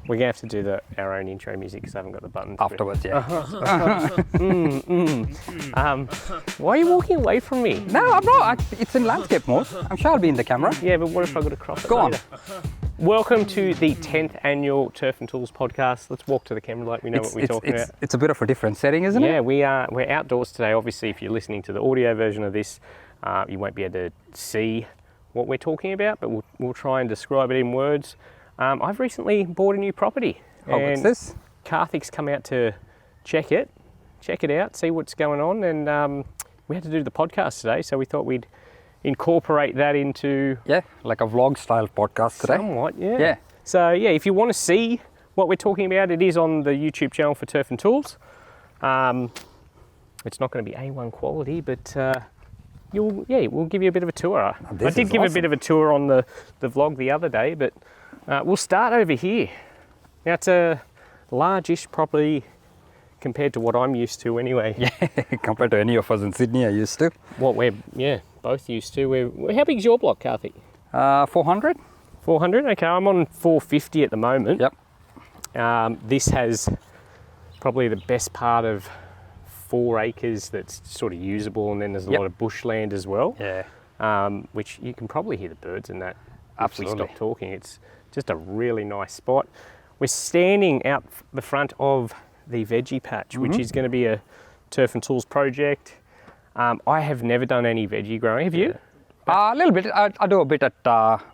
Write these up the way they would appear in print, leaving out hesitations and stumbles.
We're going to have to do our own intro music because I haven't got the button. Afterwards, yeah. Why are you walking away from me? No, I'm not. It's in landscape mode. I'm sure I'll be in the camera. Yeah, but what if I got to cross it Go later? Welcome to the 10th annual Turf and Tools podcast. Let's walk to the camera like we know what we're talking about. It's a bit of a different setting, isn't it? Yeah, we're outdoors today. Obviously, if you're listening to the audio version of this, you won't be able to see what we're talking about, but we'll try and describe it in words. I've recently bought a new property. Oh, what's this? Carthic's come out to check it out, see what's going on, and we had to do the podcast today, so we thought we'd incorporate that into... Yeah, like a vlog style podcast today. Somewhat, yeah. Yeah. So yeah, if you want to see what we're talking about, it is on the YouTube channel for Turf and Tools. It's not going to be A1 quality, but we'll give you a bit of a tour. I did give a bit of a tour on the vlog the other day, but we'll start over here. Now it's a largish property compared to what I'm used to anyway. Yeah, compared to any of us in Sydney are used to. What we're both used to. How big's your block, Carthic? 400. 400. Okay, I'm on 450 at the moment. Yep. This has probably the best part of 4 acres that's sort of usable, and then there's a lot of bushland as well. Yeah. Which you can probably hear the birds in that. Absolutely. If we stop talking, it's just a really nice spot. We're standing out the front of the Veggie patch, which is going to be a Turf and Tools project. I have never done any veggie growing. Have you? A little bit. I do a bit at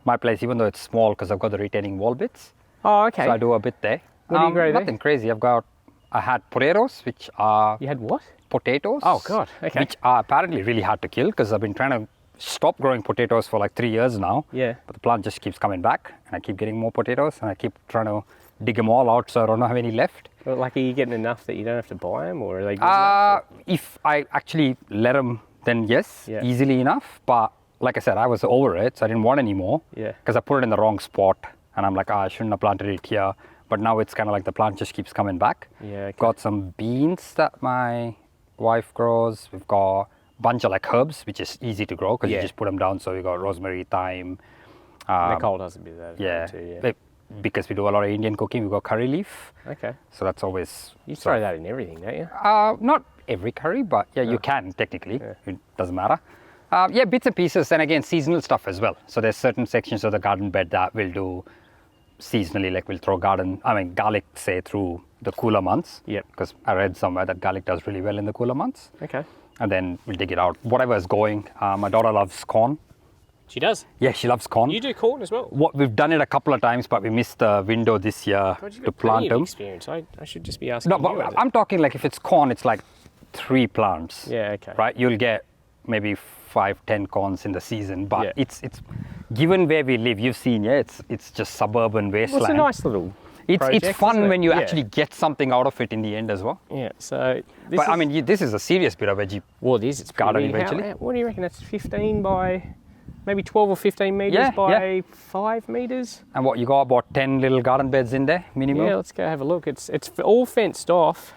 my place, even though it's small because I've got the retaining wall bits. Oh, okay. So I do a bit there. What do you grow there? Nothing crazy. I had potatoes, which are... You had what? Potatoes. Oh, God. Okay. Which are apparently really hard to kill because I've been trying to stop growing potatoes for like 3 years now. Yeah. But the plant just keeps coming back and I keep getting more potatoes and I keep trying to dig them all out so I don't have any left. Well, like, are you getting enough that you don't have to buy them, or are they good enough? If I actually let them, then yes, easily enough. But like I said, I was over it, so I didn't want any more. Yeah. Because I put it in the wrong spot and I'm like, I shouldn't have planted it here. But now it's kind of like the plant just keeps coming back. Yeah. Okay. Got some beans that my wife grows. We've got a bunch of like herbs, which is easy to grow because you just put them down. So we got rosemary, thyme. Nicole does a bit of that. Yeah. Too, yeah. Because we do a lot of Indian cooking, we got curry leaf. Okay. So that's always... You throw that in everything, don't you? Not every curry, but you can technically. Yeah. It doesn't matter. Bits and pieces, and again, seasonal stuff as well. So there's certain sections of the garden bed that we'll do seasonally, like we'll throw garlic, say, through the cooler months. Yep. Because I read somewhere that garlic does really well in the cooler months. Okay. And then we'll dig it out. Whatever is going. My daughter loves corn. She does? Yeah, she loves corn. You do corn as well? We've done it a couple of times, but we missed the window this year to plant them. Experience. I should just be asking. No, but I'm talking like if it's corn, it's like 3 plants. Yeah, okay. Right? You'll get maybe 5-10 corns in the season, but it's given where we live, you've seen, it's just suburban wasteland. Well, it's a nice little project, it's fun when you Yeah. actually get something out of it in the end as well. Yeah, so... This is a serious bit of veggie. Well, it is. It's garden big. eventually. What do you reckon? That's 15 by... Maybe 12 or 15 metres by 5 metres? And what, you got about 10 little garden beds in there, minimum? Yeah, let's go have a look. It's all fenced off,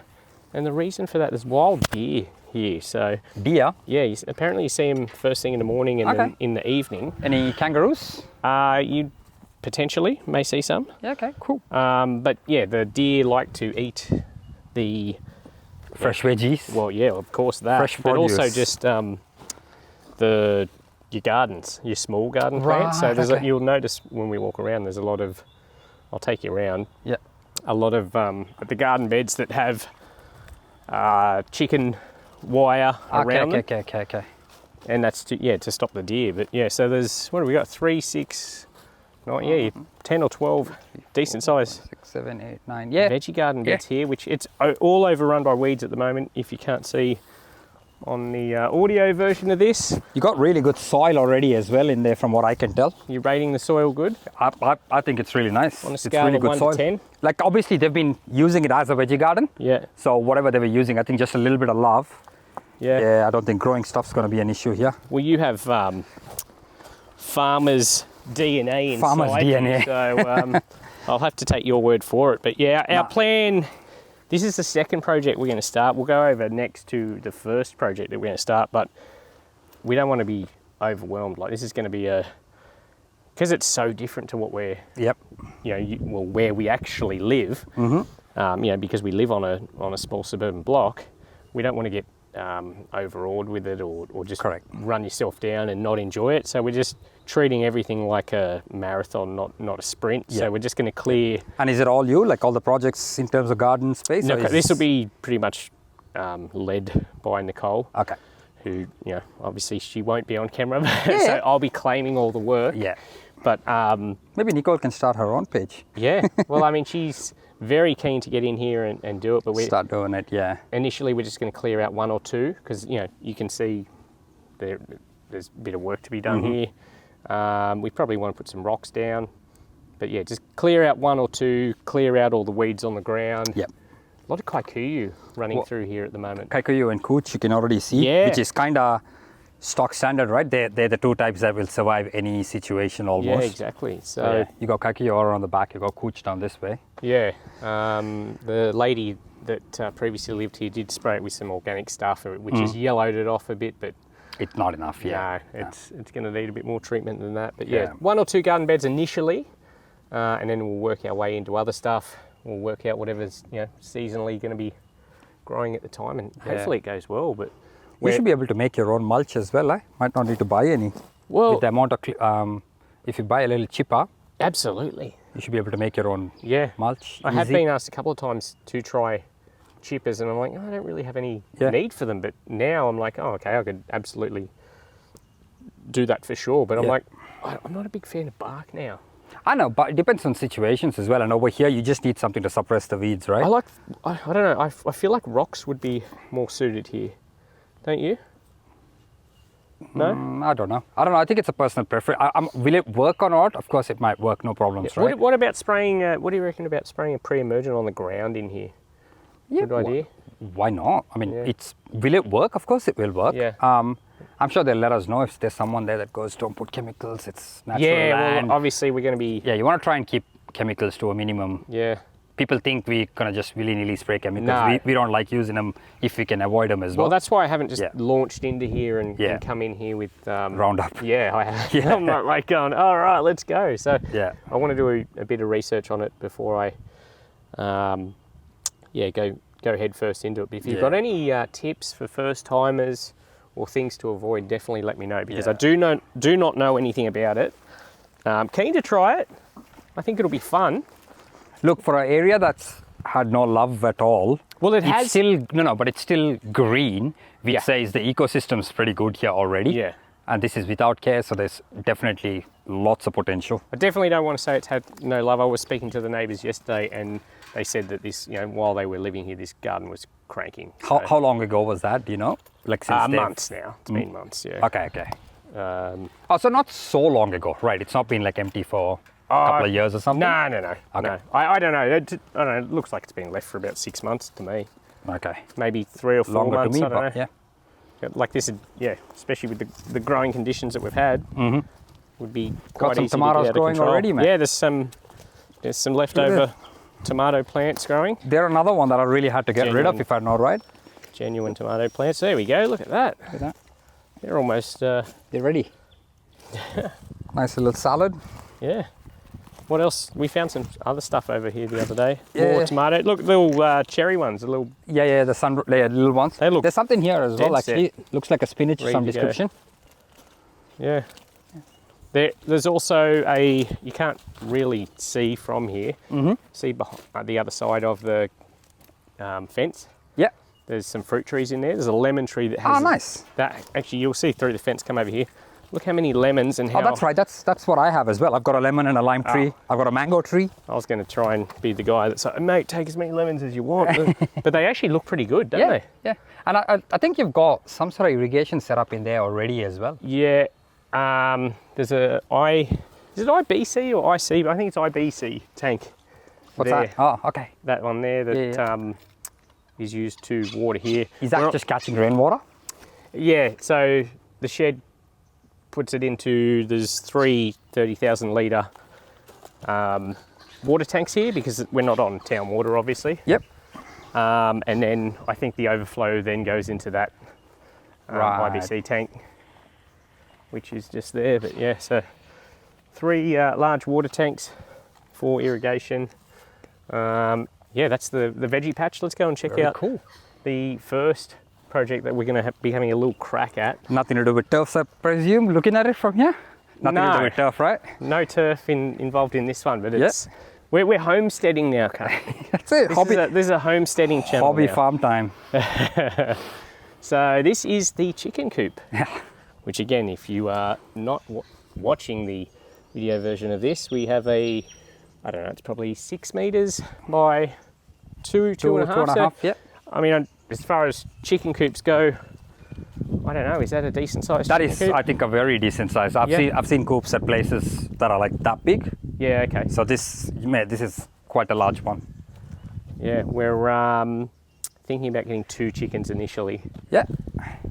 and the reason for that, there's wild deer here, so... Deer? Yeah, apparently you see them first thing in the morning and then in the evening. Any kangaroos? You potentially may see some. Yeah, okay, cool. But yeah, the deer like to eat the... Fresh veggies? Well, yeah, of course that. Fresh but produce. also just your gardens, your small garden plants. So you'll notice when we walk around, there's a lot of... I'll take you around. Yeah. A lot of the garden beds that have chicken wire around them. Okay. And that's to stop the deer. But yeah, so there's, what have we got? 3, 6, 9, 10 or 12 decent size 6, 7, 8, 9. veggie garden beds here, which it's all overrun by weeds at the moment, if you can't see on the audio version of this. You got really good soil already as well in there from what I can tell. You're rating the soil good? I think it's really nice. On a it's scale really of good 1 soil. to 10? Like obviously they've been using it as a veggie garden. Yeah. So whatever they were using, I think just a little bit of love. Yeah. Yeah, I don't think growing stuff's going to be an issue here. Well, you have farmers' DNA inside. Farmers' DNA. So I'll have to take your word for it. But yeah, our plan... This is the second project we're going to start. We'll go over next to the first project that we're going to start, but we don't want to be overwhelmed. Like, this is going to be because it's so different to what we're, Yep. where we actually live. Because we live on a small suburban block, we don't want to get overawed with it or just Correct. run yourself down and not enjoy it. So we're just treating everything like a marathon, not a sprint. Yeah. So we're just going to clear. And is it all you, like all the projects in terms of garden space? No, this will be pretty much led by Nicole. Okay. Who, obviously she won't be on camera, so I'll be claiming all the work. Yeah. But maybe Nicole can start her own page. yeah, well, I mean, she's very keen to get in here and do it, but Start doing it, yeah. initially we're just going to clear out one or two because you can see there's a bit of work to be done here. We probably want to put some rocks down, but yeah, just clear out one or two, clear out all the weeds on the ground. Yep. A lot of kikuyu running through here at the moment. Kikuyu and cooch you can already see, Yeah. which is kind of stock standard, right? They're the two types that will survive any situation almost. Yeah, exactly. So You got kikuyu all around the back, you got cooch down this way. yeah, the lady that previously lived here did spray it with some organic stuff, which has yellowed it off a bit, but It's not enough, yeah. no, it's going to need a bit more treatment than that. But Yeah. one or two garden beds initially, and then we'll work our way into other stuff. We'll work out whatever's seasonally going to be growing at the time, and hopefully it goes well. But You should be able to make your own mulch as well, eh? Might not need to buy any. well, With the amount of, if you buy a little chipper, absolutely, you should be able to make your own yeah. mulch. I have easy. been asked a couple of times to try chippers, and I'm like, I don't really have any need for them. But now I'm like, oh, okay, I could absolutely do that for sure. But I'm like, I'm not a big fan of bark now. I know, but it depends on situations as well. And over here, you just need something to suppress the weeds, right? I don't know, I feel like rocks would be more suited here. Don't you? No? I don't know. I think it's a personal preference. Will it work or not? Of course, it might work, no problems, right? What about spraying, what do you reckon about spraying a pre-emergent on the ground in here? Yeah, Good idea? Why not? I mean, will it work? Of course it will work. Yeah. I'm sure they'll let us know if there's someone there that goes, don't put chemicals, it's natural land. Well, obviously we're going to be... Yeah, you want to try and keep chemicals to a minimum. Yeah. People think we're going to just willy-nilly spray chemicals. No. We don't like using them if we can avoid them as well. Well, that's why I haven't just launched into here and come in here with... Roundup. Yeah, I have. Yeah. I'm not like going, all right, let's go. So Yeah. I want to do a bit of research on it before I, go head first into it. But if you've got any tips for first-timers or things to avoid, definitely let me know, because I do not know anything about it. Keen to try it. I think it'll be fun. Look, for an area that's had no love at all, Well, it's still but it's still green, which Yeah. says the ecosystem's pretty good here already. Yeah. And this is without care, so there's definitely lots of potential. I definitely don't want to say it's had no love. I was speaking to the neighbours yesterday, and they said that this, while they were living here, this garden was cranking. How long ago was that? Do you know? Like since months now. It's been months. Yeah. Okay. So not so long ago, right? It's not been like empty for a couple of years or something. No. Okay. No. I don't know. I don't know. It looks like it's been left for about 6 months to me. Okay. Maybe 3 or 4 Longer months. to me, I don't but know. yeah. Like this, especially with the growing conditions that we've had, would be quite Got some easy to tomatoes get out of growing control. already, mate. Yeah, there's some leftover tomato plants growing. They're another one that I really had to get rid of, if I know right. Genuine tomato plants. There we go. Look at that. Look at that. They're almost. They're ready. Nice little salad. Yeah. What else? We found some other stuff over here the other day. Yeah. More tomato. Look, little cherry ones. The little. Yeah, the little ones. They look There's something here as well, dead set. actually. Looks like a spinach of Ready some to go. description. Yeah. There's also you can't really see from here. See behind the other side of the fence. Yeah. There's some fruit trees in there. There's a lemon tree that has. Oh, nice. That actually you'll see through the fence. Come over here. Look how many lemons and how. Oh, that's right. That's what I have as well. I've got a lemon and a lime tree. I've got a mango tree. I was going to try and be the guy that's like, mate, take as many lemons as you want. But they actually look pretty good, don't they? Yeah. And I think you've got some sort of irrigation set up in there already as well. Yeah. There's is it IBC or IC? I think it's IBC tank. What's there. that? Oh, okay. That one there that is used to water here. Is that just catching rainwater? Yeah. So the shed puts it into, there's 3 30,000 litre water tanks here because we're not on town water, obviously. Yep. And then I think the overflow then goes into that Right. IBC tank, which is just there. But yeah, so 3 large water tanks for irrigation. Yeah, that's the veggie patch. Let's go and check out the first project that we're going to be having a little crack at. Nothing to do with turfs, I presume, looking at it from here? Nothing to do with turf, right? No turf involved in this one, but it's we're homesteading now, Carl. That's it. This is a homesteading channel. Hobby now. farm time. So this is the chicken coop, which again, if you are not watching the video version of this, we have I don't know, it's probably 6 meters by two and a half. Yeah. I mean, as far as chicken coops go, I don't know, is that a decent size That chicken is, coop? I think, a very decent size. I've seen coops at places that are like that big. Yeah, okay. So this is quite a large one. Yeah, we're thinking about getting 2 chickens initially. Yeah.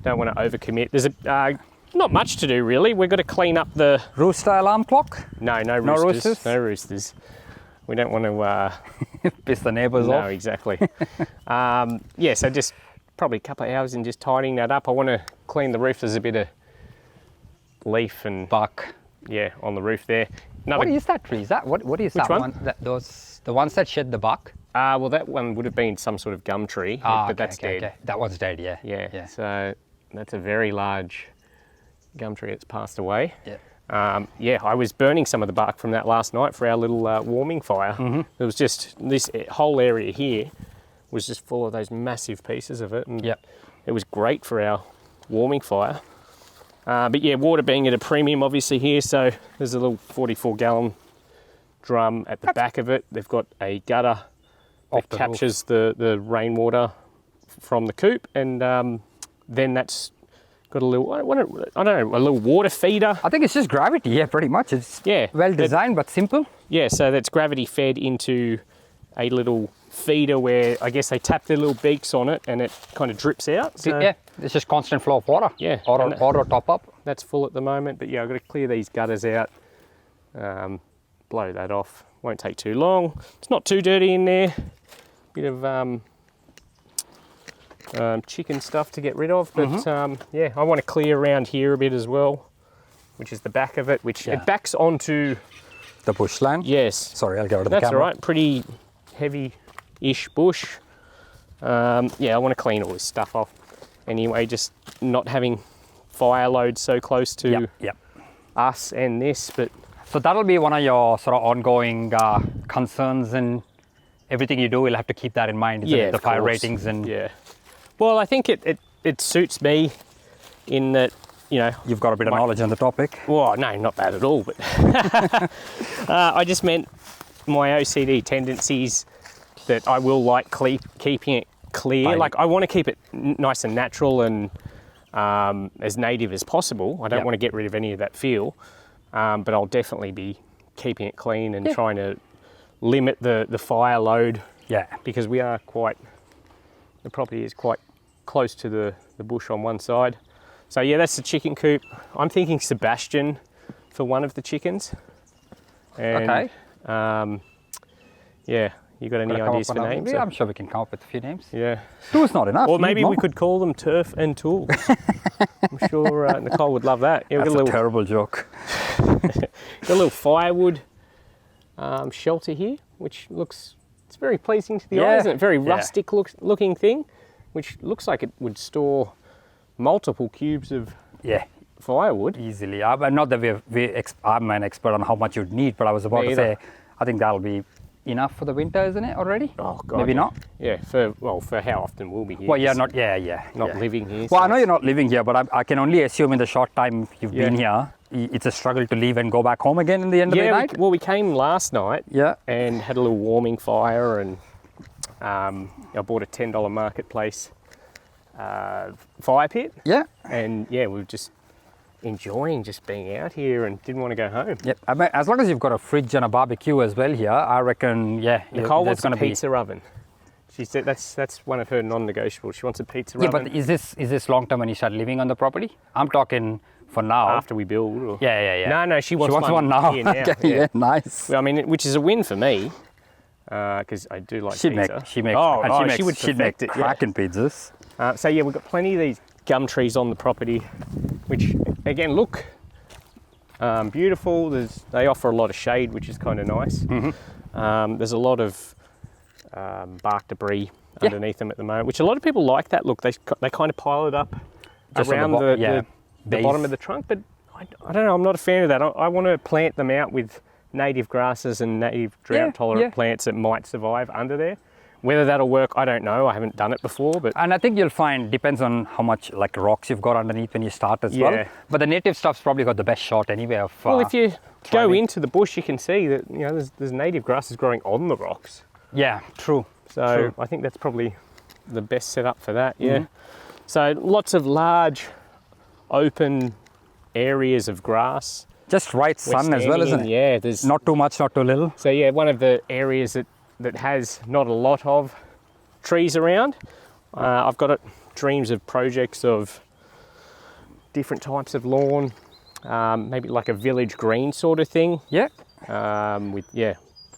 Don't want to overcommit. There's not much to do really. We've got to clean up the... Rooster alarm clock? No roosters. No roosters? No roosters. We don't want to... Piss the neighbours off. No, exactly. Yeah, so just probably a couple of hours in just tidying that up. I want to clean the roof. There's a bit of leaf and... Bark. Yeah, on the roof there. What is that tree? Is that what is Which that one? The ones that shed the bark? Well, that one would have been some sort of gum tree, but that's dead. Okay. That one's dead, yeah. Yeah, so that's a very large gum tree that's passed away. Yeah. Yeah, I was burning some of the bark from that last night for our little warming fire. Mm-hmm. It was just, this whole area here was just full of those massive pieces of it, and it was great for our warming fire. But yeah, water being at a premium obviously here, so there's a little 44-gallon drum at the back of it. They've got a gutter that captures the rainwater from the coop, and then that's got a little, I don't know, a little water feeder. I think it's just gravity, yeah, pretty much. It's well designed but simple. Yeah, so that's gravity fed into a little feeder where I guess they tap their little beaks on it and it kind of drips out. So yeah, it's just constant flow of water. Yeah. Auto top up. That's full at the moment, but yeah, I've got to clear these gutters out, blow that off. Won't take too long. It's not too dirty in there. Bit of chicken stuff to get rid of, but yeah, I want to clear around here a bit as well, which is the back of it, which it backs onto the bushland. Yes. Sorry, I'll get rid of the That's camera. all right. Pretty heavy-ish bush. Yeah, I want to clean all this stuff off. Anyway, just not having fire load so close to us and this, but so that'll be one of your sort of ongoing concerns, and everything you do, you'll have to keep that in mind. Yeah, the fire ratings and Well, I think it suits me in that, you know, you've got a bit of knowledge on the topic. Well, no, not bad at all, but I just meant my OCD tendencies that I will like keeping it clear. Like I want to keep it nice and natural and as native as possible. I don't want to get rid of any of that feel, but I'll definitely be keeping it clean and trying to limit the fire load. Yeah, because the property is quite close to the bush on one side. So yeah, that's the chicken coop. I'm thinking Sebastian for one of the chickens. And, yeah, you got any ideas for names? Yeah, I'm sure we can come up with a few names. Yeah. Two's not enough. Or maybe we could call them Turf and Tools. I'm sure Nicole would love that. Yeah, that's a terrible joke. Got a little firewood shelter here, which it's very pleasing to the eye, isn't it? Very rustic looking thing, which looks like it would store multiple cubes of firewood. Easily. Not that I'm an expert on how much you'd need, but I was about to say, I think that'll be enough for the winter, isn't it, already? Oh, God. Maybe not? Yeah, for how often we'll be here. Well, not living here. Well, I know you're not living here, but I can only assume in the short time you've been here, it's a struggle to leave and go back home again in the end of the night? We came last night and had a little warming fire, and I bought a $10 marketplace fire pit. Yeah. And we were just enjoying just being out here and didn't want to go home. Yep. I mean, as long as you've got a fridge and a barbecue as well here, I reckon, Nicole wants a pizza oven. She said that's one of her non-negotiables. She wants a pizza oven. Yeah, but is this long term when you start living on the property? I'm talking for now. After we build? Or... Yeah. No, she wants one now. Here now. Okay, yeah, nice. Well, I mean, which is a win for me, because I do like pizza. She would make cracking pizzas. So we've got plenty of these gum trees on the property, which again look beautiful. They offer a lot of shade, which is kind of nice. There's a lot of bark debris underneath them at the moment, which a lot of people like that look. They kind of pile it up Just around the bottom of the trunk, but I don't know, I'm not a fan of that. I want to plant them out with native grasses and native drought-tolerant plants that might survive under there. Whether that'll work, I don't know. I haven't done it before, but... And I think you'll find, depends on how much like rocks you've got underneath when you start as well. But the native stuff's probably got the best shot anyway of... well, if you go into the bush, you can see that, you know, there's native grasses growing on the rocks. Yeah, true. So I think that's probably the best setup for that, So lots of large, open areas of grass. Just right sun as well, isn't it? Yeah, there's... Not too much, not too little. So yeah, one of the areas that has not a lot of trees around. I've got dreams of projects of different types of lawn, maybe like a village green sort of thing. Yeah.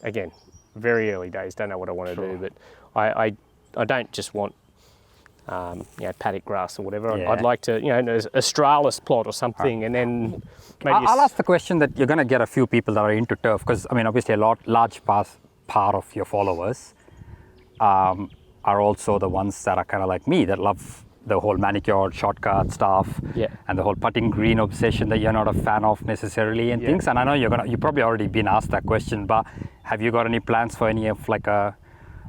Again, very early days, don't know what I want to do, but I don't just want paddock grass or whatever. I'd like to, there's a Australis plot or something, and then maybe... I'll ask the question that you're going to get a few people that are into turf, because, I mean, obviously large part of your followers are also the ones that are kind of like me, that love the whole manicured shortcut stuff and the whole putting green obsession that you're not a fan of necessarily and things. And I know you've probably already been asked that question, but have you got any plans for any of like a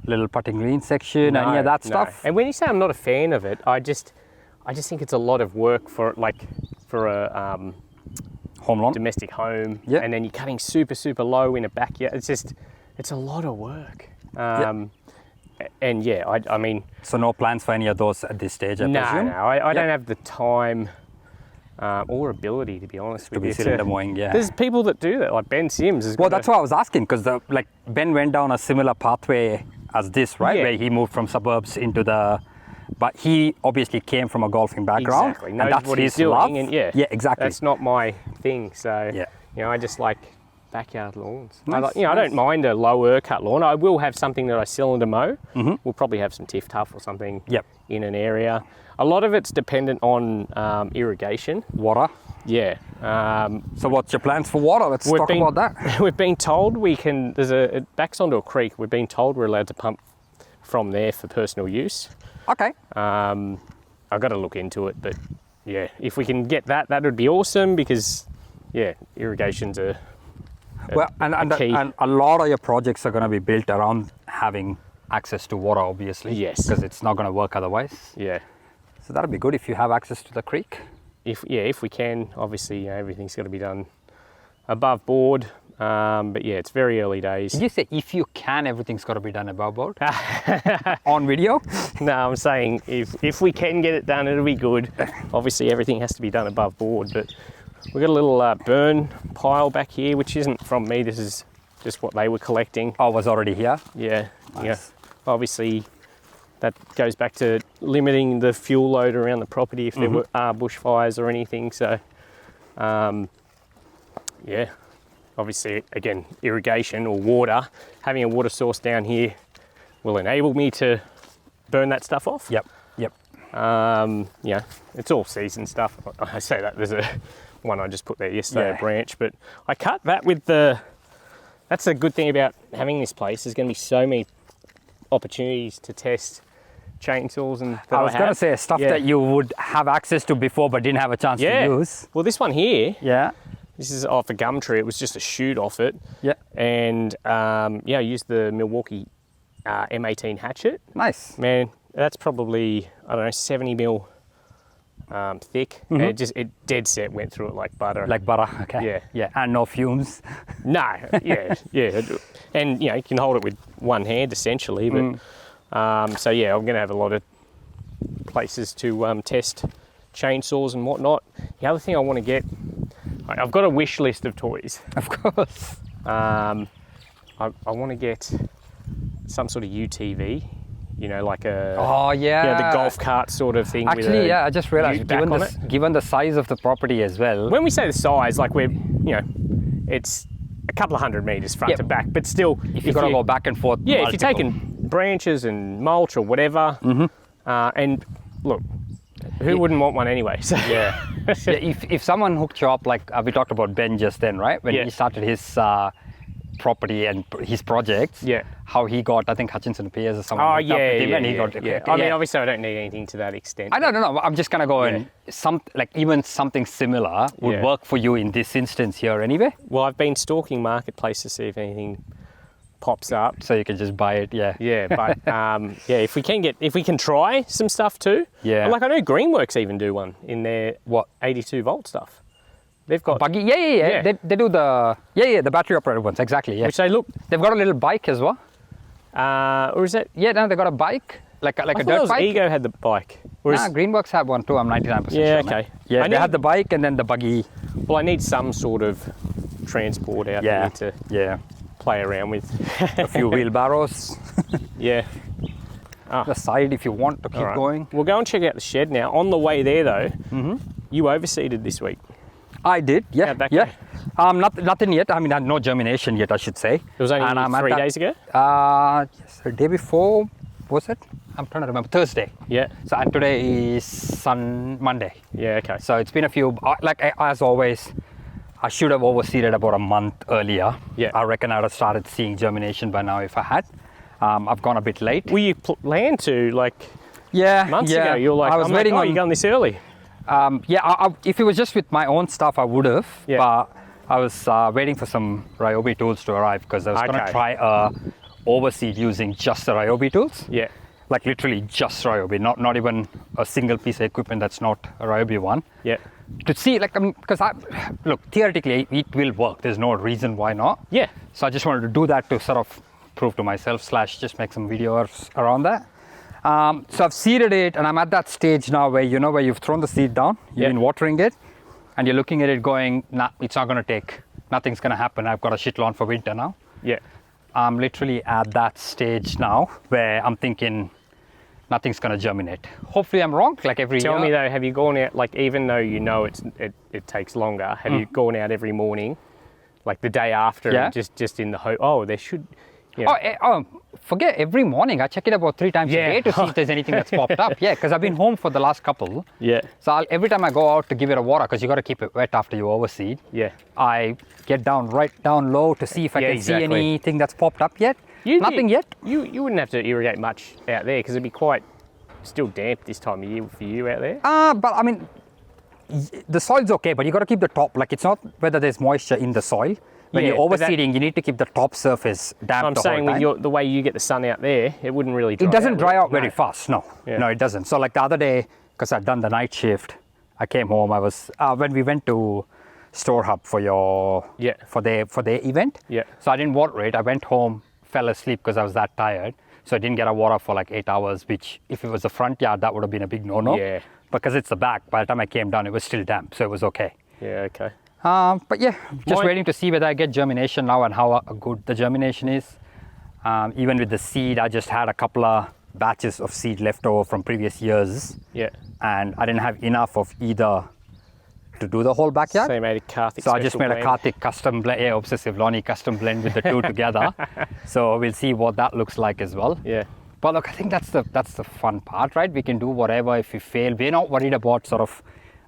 little putting green section, any of that stuff? And when you say I'm not a fan of it, I just think it's a lot of work for a home lawn, domestic home, and then you're cutting super low in a backyard. It's a lot of work. And I mean... So no plans for any of those at this stage, I presume? No, I don't have the time or ability, to be honest with you. To be cylinder mowing, There's people that do that, like Ben Sims. That's what I was asking, because Ben went down a similar pathway as this, right? Where he moved from suburbs into the... But he obviously came from a golfing background. Exactly. Knows and that's what he's doing. Love. And yeah, exactly. That's not my thing. So, I just like backyard lawns. Nice, I don't mind a lower cut lawn. I will have something that I cylinder mow. We'll probably have some Tiff Tuff or something in an area. A lot of it's dependent on irrigation. Water. Yeah. So what's your plans for water? Let's talk about that. We've been told it backs onto a creek. We've been told we're allowed to pump from there for personal use. Okay. I've got to look into it, but if we can get that would be awesome, because irrigation's a key. And a lot of your projects are going to be built around having access to water, obviously. Yes. Because it's not going to work otherwise. Yeah. So that'll be good if you have access to the creek. If we can, obviously everything's got to be done above board. But it's very early days. Did you say if you can, everything's got to be done above board? On video? No, I'm saying if we can get it done, it'll be good. Obviously everything has to be done above board, but we've got a little burn pile back here, which isn't from me. This is just what they were collecting. Oh, it was already here? Yeah. Nice. Yeah. Obviously that goes back to limiting the fuel load around the property if there are bushfires or anything. So, obviously, again, irrigation or water, having a water source down here will enable me to burn that stuff off. Yep. It's all season stuff. I say that, there's one I just put there yesterday, a branch, but I cut that with that's a good thing about having this place. There's going to be so many opportunities to test chainsaws and I was going to say stuff that you would have access to before but didn't have a chance to use. Well, this one here, this is off a gum tree. It was just a shoot off it. Yeah. And I used the Milwaukee M18 hatchet. Nice. Man, that's probably, 70 mil thick. And it dead set went through it like butter. Like butter, okay. Yeah, and no fumes. No, And, you can hold it with one hand essentially. But I'm going to have a lot of places to test chainsaws and whatnot. The other thing I want to get, I've got a wish list of toys. Of course. I want to get some sort of UTV, like a... Oh, yeah. The golf cart sort of thing. Actually, I just realised, given the size of the property as well... When we say the size, like it's a couple of 100 metres front to back, but still... If you've got to go back and forth... Yeah, if you're taking branches and mulch or whatever, and look, who wouldn't want one anyway? So. Yeah. If someone hooked you up, like we talked about Ben just then, right? When he started his property and his projects, how he got, I think Hutchinson Piers or someone. Oh, and he got, I mean, obviously I don't need anything to that extent. I don't know. I'm just gonna go and even something similar would work for you in this instance here anyway. Well, I've been stalking Marketplace to see if anything pops up. So you can just buy it, Yeah, but if we can try some stuff too. Yeah. Like I know Greenworks even do one in their 82 volt stuff. They've got buggy. Yeah. They do the battery operated ones, exactly. Yeah. Which they've got a little bike as well. Or is it? Yeah, no, they got a bike, like a dirt bike. Ego had the bike. Greenworks have one too. I'm 99% sure. Yeah, okay. Yeah, they had the bike and then the buggy. Well, I need some sort of transport out there to play around with. A few wheelbarrows. Yeah. The side if you want to keep going. We'll go and check out the shed now. On the way there though, you overseeded this week. I did, yeah. Nothing yet. I mean, I had no germination yet, I should say. It was only 3 days ago? Yes, the day before, was it? I'm trying to remember, Thursday. Yeah. So, and today is Monday. Yeah, okay. So it's been a few, as always, I should have overseeded about a month earlier. Yeah. I reckon I'd have started seeing germination by now if I had. I've gone a bit late. Well, you planned to, months ago. You were like, you're going this early. If it was just with my own stuff, I would have. Yeah. But I was waiting for some Ryobi tools to arrive because I was going to try overseed using just the Ryobi tools. Yeah. Like literally just Ryobi, not even a single piece of equipment that's not a Ryobi one. Yeah. To see, because theoretically it will work. There's no reason why not. Yeah. So I just wanted to do that to sort of prove to myself / just make some videos around that. So I've seeded it and I'm at that stage now where you've thrown the seed down, you've been watering it and you're looking at it going, nah, it's not going to nothing's going to happen. I've got a shit lawn for winter now. Yeah. I'm literally at that stage now where I'm thinking nothing's going to germinate. Hopefully I'm wrong, like every year. Tell me though, have you gone out, even though it takes longer, have you gone out every morning, like the day after, and just in the hope, there should... Yeah. Forget every morning. I check it about 3 times a day to see if there's anything that's popped up. Yeah, because I've been home for the last couple. Yeah. So every time I go out to give it a water, because you got to keep it wet after you overseed. Yeah. I get right down low to see if I can see anything that's popped up yet. Nothing yet. You wouldn't have to irrigate much out there because it'd be quite still damp this time of year for you out there. But I mean, the soil's okay, but you got to keep the top. Like it's not whether there's moisture in the soil. When you're overseeding, you need to keep the top surface damp. I'm saying with the way you get the sun out there, it wouldn't really dry out. It doesn't dry out very fast, no. Yeah. No, it doesn't. So like the other day, because I'd done the night shift, I came home, I was, when we went to Store Hub for their event. Yeah. So I didn't water it. I went home, fell asleep because I was that tired. So I didn't get a water for like 8 hours, which if it was the front yard, that would have been a big no-no. Yeah. Because it's the back, by the time I came down, it was still damp, so it was okay. Yeah, okay. But yeah, just waiting to see whether I get germination now and how good the germination is. Even with the seed, I just had a couple of batches of seed left over from previous years. Yeah. And I didn't have enough of either to do the whole backyard. So you made a Carhic So I just made a Carhic custom blend, Obsessive Lonnie custom blend with the two together. So we'll see what that looks like as well. Yeah. But look, I think that's the fun part, right? We can do whatever if we fail. We're not worried about sort of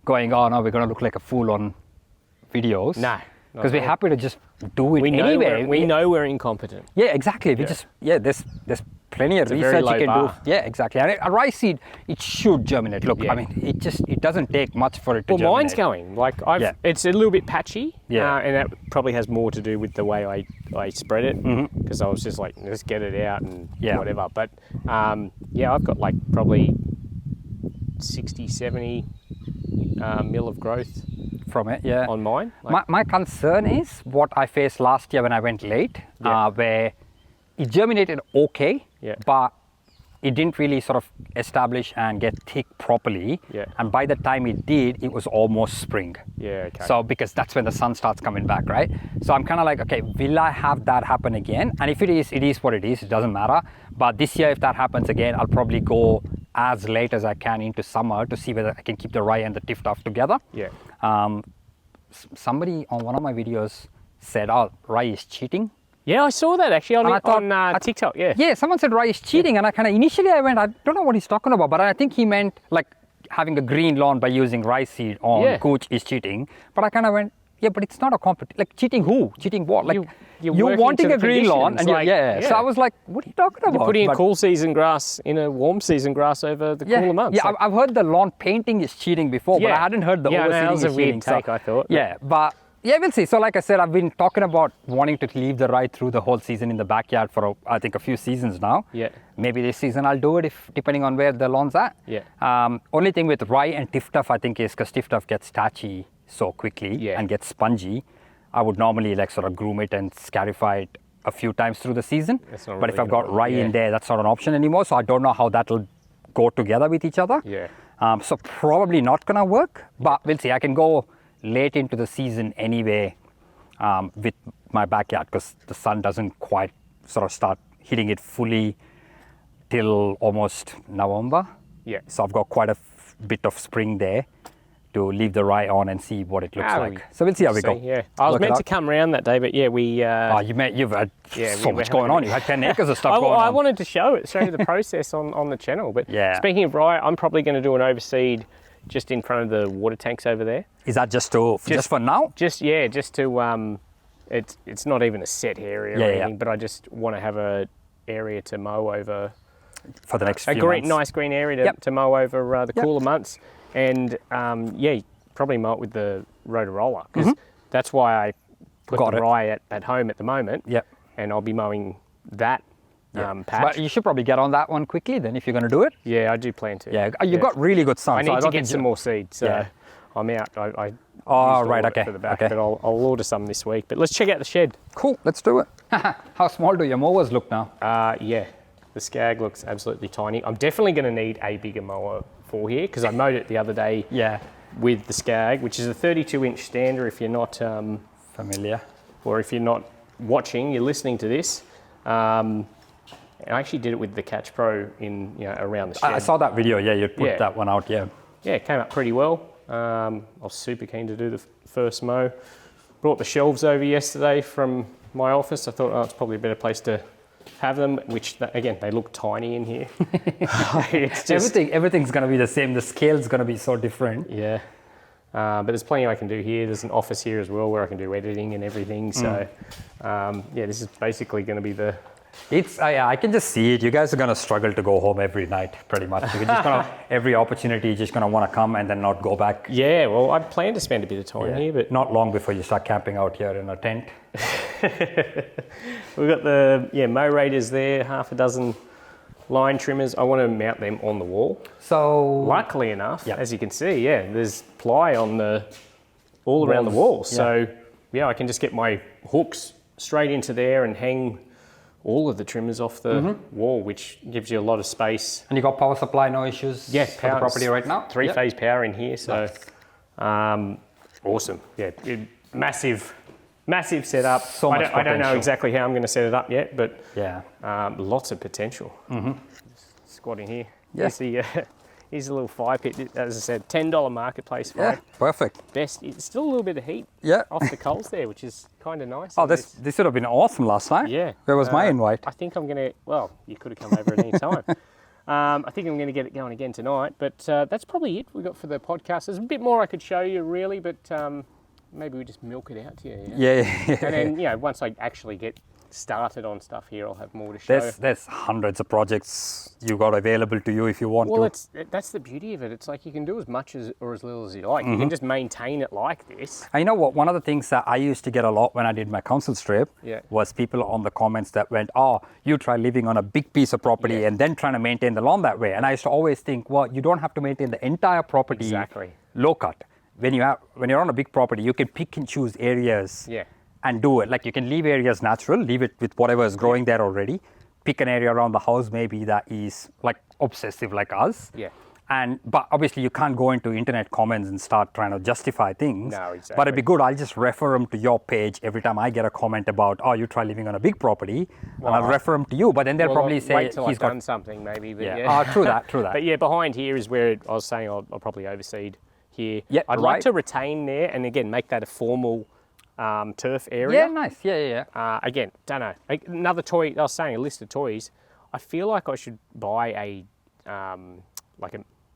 going, oh no, we're going to look like a fool on videos. No. Because we're happy to just do it anyway. We know we're incompetent. Yeah, exactly. There's plenty of research you can do. Yeah, exactly. And a rice seed, it should germinate. Look, I mean, it doesn't take much for it to germinate. Well, mine's going. It's a little bit patchy. Yeah. And that probably has more to do with the way I spread it. Because I was just like, let's get it out and whatever. But I've got like probably 60, 70 mil of growth from it, on mine. My concern is what I faced last year when I went late, where it germinated okay, but it didn't really sort of establish and get thick properly. Yeah. And by the time it did, it was almost spring. Yeah, okay. So because that's when the sun starts coming back, right? So I'm kind of like, okay, will I have that happen again? And if it is what it is. It doesn't matter. But this year, if that happens again, I'll probably go as late as I can into summer to see whether I can keep the rye and the Tift together. Yeah. Somebody on one of my videos said, oh, rye is cheating. Yeah, I saw that actually on TikTok, Yeah, someone said rye is cheating, and I kind of, initially I went, I don't know what he's talking about, but I think he meant, like, having a green lawn by using rice seed on cooch is cheating. But I kind of went, yeah, but it's not a competition. Like cheating who? Cheating what? Like you're wanting a green lawn, and so I was like, what are you talking about? You're putting cool season grass in a warm season grass over the cooler months. Yeah, I've heard the lawn painting is cheating before, but I hadn't heard the overseeding that was a is weird cheating. take, I thought. Yeah, but yeah, we'll see. So like I said, I've been talking about wanting to leave the rye through the whole season in the backyard for I think a few seasons now. Yeah. Maybe this season I'll do it depending on where the lawn's at. Yeah. Only thing with rye and tiff-tuff I think is because tiff-tuff gets tatchy so quickly and gets spongy. I would normally like sort of groom it and scarify it a few times through the season. But if I've got rye in there, that's not an option anymore. So I don't know how that'll go together with each other. Yeah. So probably not gonna work, but we'll see. I can go late into the season anyway with my backyard because the sun doesn't quite sort of start hitting it fully till almost November. Yeah. So I've got quite a bit of spring there to leave the rye on and see what it looks like. So we'll see how we go. Yeah, I was meant to come around that day, but we. You've had so much going on. You had 10 acres of stuff going on. I wanted to show you the process on the channel. But speaking of rye, I'm probably going to do an overseed just in front of the water tanks over there. Is that just for now? Just to it's not even a set area or anything, but I just want to have a area to mow over for the next few months. Nice green area to mow over the cooler months. And probably mow it with the rotor-roller because that's why I put the rye at home at the moment. Yep. And I'll be mowing that patch. But you should probably get on that one quickly then if you're going to do it. Yeah, I do plan to. Yeah, you've got really good sun. I need to get some more seeds. So I'm out. I okay. For the back, but I'll order some this week. But let's check out the shed. Cool, let's do it. How small do your mowers look now? The Skag looks absolutely tiny. I'm definitely going to need a bigger mower for here because I mowed it the other day with the Skag, which is a 32-inch stander if you're not familiar. Or if you're not watching, you're listening to this. I actually did it with the Catch Pro in around the shed. I saw that video, you put that one out, Yeah, it came up pretty well. I was super keen to do the first mow. Brought the shelves over yesterday from my office. I thought, it's probably a better place to have them, which again, they look tiny in here. It's just, everything's going to be the same. The scale's going to be so different. Yeah. But there's plenty I can do here. There's an office here as well where I can do editing and everything. So, this is basically going to be the... I can just see it. You guys are going to struggle to go home every night, pretty much. You're just going to, every opportunity, you're just going to want to come and then not go back. Yeah, well, I plan to spend a bit of time here, but... Not long before you start camping out here in a tent. We've got the mow raiders there, half a dozen line trimmers. I want to mount them on the wall. So... Luckily enough, as you can see, there's ply on all around the wall. So, I can just get my hooks straight into there and hang all of the trimmers off the wall, which gives you a lot of space. And you got power supply, no issues for the property right now? 3-phase power in here, so awesome. Yeah, massive setup. So much potential. I don't know exactly how I'm going to set it up yet, but lots of potential. Squat in here. Yeah. Here's a little fire pit. As I said, $10 marketplace for it. Perfect. Best. It's still a little bit of heat off the coals there, which is kind of nice. This would have been awesome last night. Yeah. Where was my invite? I think I'm going to, you could have come over at any time. I think I'm going to get it going again tonight, but that's probably it we got for the podcast. There's a bit more I could show you really, but maybe we just milk it out to you. Yeah. And then, once I actually get started on stuff here, I'll have more to show. There's hundreds of projects you got available to you if you want to. Well, that's the beauty of it. It's like you can do as much or as little as you like. You can just maintain it like this. And you know what? One of the things that I used to get a lot when I did my council strip was people on the comments that went, you try living on a big piece of property and then trying to maintain the lawn that way. And I used to always think, you don't have to maintain the entire property low cut. When you're on a big property, you can pick and choose areas and do it. Like you can leave areas natural, leave it with whatever is growing there already. Pick an area around the house maybe that is like obsessive like us. Yeah. But obviously you can't go into internet comments and start trying to justify things. No, exactly. But it'd be good. I'll just refer them to your page every time I get a comment about, you try living on a big property, and I'll refer them to you. But then they'll probably say wait till I've done something maybe. But true that. But behind here is where I was saying I'll probably overseed here. Yeah, I'd like to retain there and again make that a formal turf area. Yeah, nice. Yeah. Again, don't know. Another toy. I was saying a list of toys. I feel like I should buy a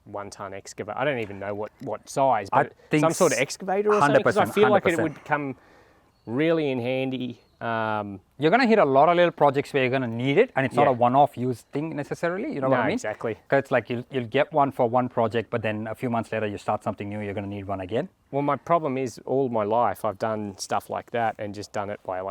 1 ton excavator. I don't even know what size, I but think some sort of excavator or something. Because I 100%, feel like it 100%. would come really in handy. You're going to hit a lot of little projects where you're going to need it, and it's not Yeah. a one-off use thing necessarily. You know what I No, mean? exactly. Because it's like you'll get one for one project, but then a few months later you start something new, you're going to need one again. Well, my problem is all my life I've done stuff like that and just done it by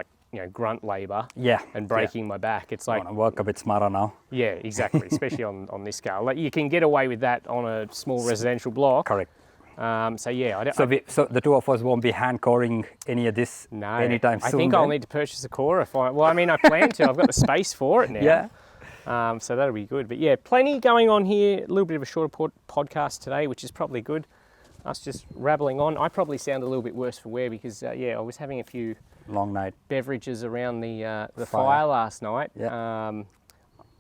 grunt labour. Yeah. And breaking my back. It's I like, want to work a bit smarter now. yeah, exactly. Especially on this scale. Like you can get away with that on a small residential block. Correct. So yeah, I don't. So the two of us won't be hand coring any of this No, anytime soon. I think I'll need to purchase a core if I. Well, I mean, I plan to. I've got the space for it now. Yeah. So that'll be good. But yeah, plenty going on here. A little bit of a shorter podcast today, which is probably good. Us just rattling on. I probably sound a little bit worse for wear because I was having a few Long night. beverages around the fire last night. Yeah.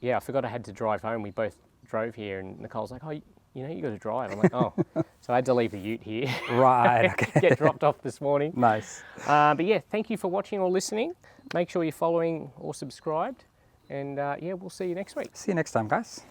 I forgot I had to drive home. We both drove here, and Nicole's like, "Oh, you got to drive." I'm like, "Oh," so I had to leave the ute here. Right. Okay. Get dropped off this morning. Nice. But yeah, thank you for watching or listening. Make sure you're following or subscribed, and we'll see you next week. See you next time, guys.